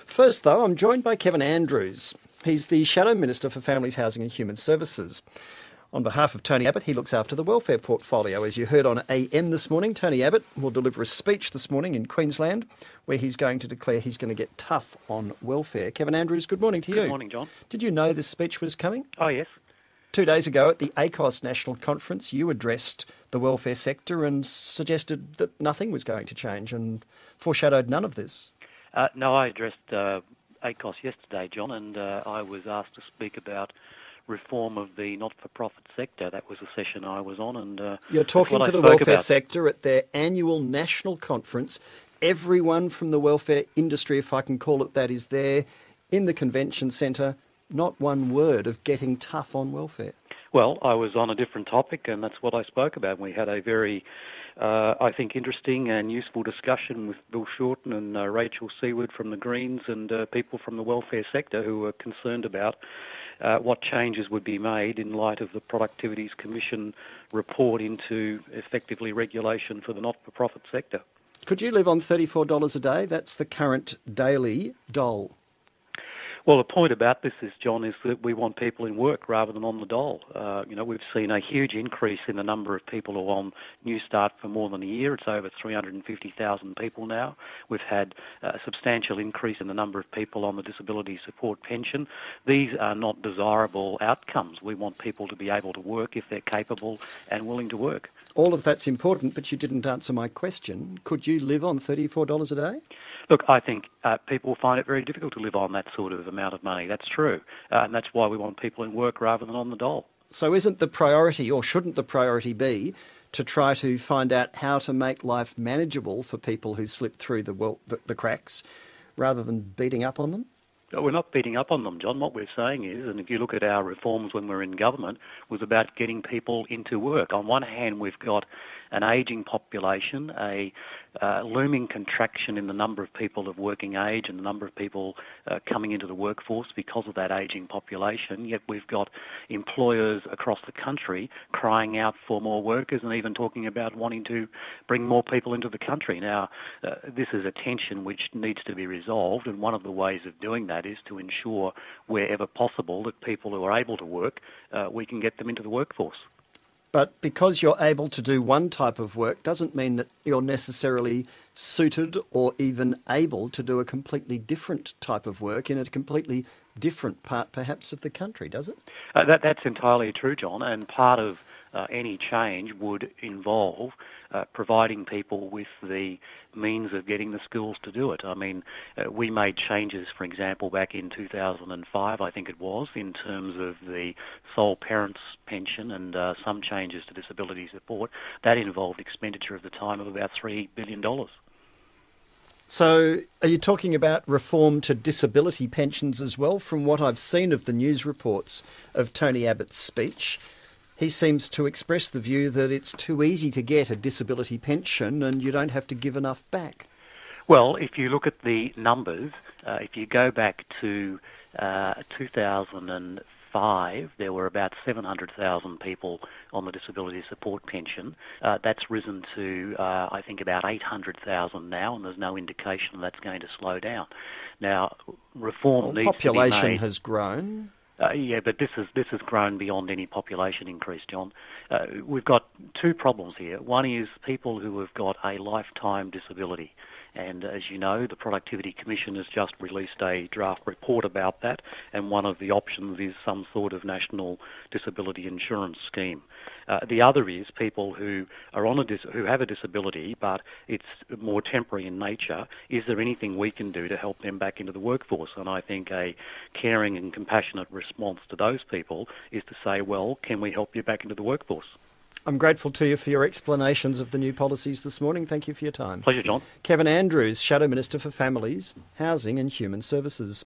First, though, I'm joined by Kevin Andrews. He's the Shadow Minister for Families, Housing and Human Services. On behalf of Tony Abbott, he looks after the welfare portfolio. As you heard on AM this morning, Tony Abbott will deliver a speech this morning in Queensland where he's going to declare he's going to get tough on welfare. Kevin Andrews, good morning to you. Good morning, John. Did you know this speech was coming? Oh, yes. 2 days ago at the ACOS National Conference, you addressed the welfare sector and suggested that nothing was going to change and foreshadowed none of this. No, I addressed ACOS yesterday, John, and I was asked to speak about reform of the not-for-profit sector. That was the session I was on. And you're talking to the welfare sector at their annual national conference. Everyone from the welfare industry, if I can call it that, is there in the convention centre. Not one word of getting tough on welfare. Well, I was on a different topic, and that's what I spoke about. We had a very, I think, interesting and useful discussion with Bill Shorten and Rachel Seward from the Greens and people from the welfare sector who were concerned about what changes would be made in light of the Productivities Commission report into effectively regulation for the not-for-profit sector. Could you live on $34 a day? That's the current daily dole. Well, the point about this is, John, is that we want people in work rather than on the dole. We've seen a huge increase in the number of people who are on New Start for more than a year. It's over 350,000 people now. We've had a substantial increase in the number of people on the disability support pension. These are not desirable outcomes. We want people to be able to work if they're capable and willing to work. All of that's important, but you didn't answer my question. Could you live on $34 a day? Look, I think people find it very difficult to live on that sort of amount of money. That's true. And that's why we want people in work rather than on the dole. So isn't the priority, or shouldn't the priority be, to try to find out how to make life manageable for people who slip through the cracks rather than beating up on them? We're not beating up on them, John. What we're saying is, and if you look at our reforms when we're in government, was about getting people into work. On one hand, we've got an ageing population, a looming contraction in the number of people of working age and the number of people coming into the workforce because of that ageing population. Yet we've got employers across the country crying out for more workers and even talking about wanting to bring more people into the country. Now, this is a tension which needs to be resolved, and one of the ways of doing that is to ensure wherever possible that people who are able to work, we can get them into the workforce. But because you're able to do one type of work doesn't mean that you're necessarily suited or even able to do a completely different type of work in a completely different part, perhaps, of the country, does it? That's entirely true, John, and part of any change would involve providing people with the means of getting the skills to do it. I mean, we made changes, for example, back in 2005, I think it was, in terms of the sole parents pension and some changes to disability support. That involved expenditure at the time of about $3 billion. So are you talking about reform to disability pensions as well? From what I've seen of the news reports of Tony Abbott's speech, he seems to express the view that it's too easy to get a disability pension and you don't have to give enough back. Well, if you look at the numbers, if you go back to 2005, there were about 700,000 people on the disability support pension. That's risen to, I think, about 800,000 now, and there's no indication that's going to slow down. Now, reform needs to be made. Population has grown. Yeah, but this has grown beyond any population increase, John. We've got two problems here. One is people who have got a lifetime disability. And as you know, the Productivity Commission has just released a draft report about that, and one of the options is some sort of national disability insurance scheme. The other is people who are who have a disability, but it's more temporary in nature. Is there anything we can do to help them back into the workforce? And I think a caring and compassionate response to those people is to say, well, can we help you back into the workforce? I'm grateful to you for your explanations of the new policies this morning. Thank you for your time. Pleasure, John. Kevin Andrews, Shadow Minister for Families, Housing and Human Services.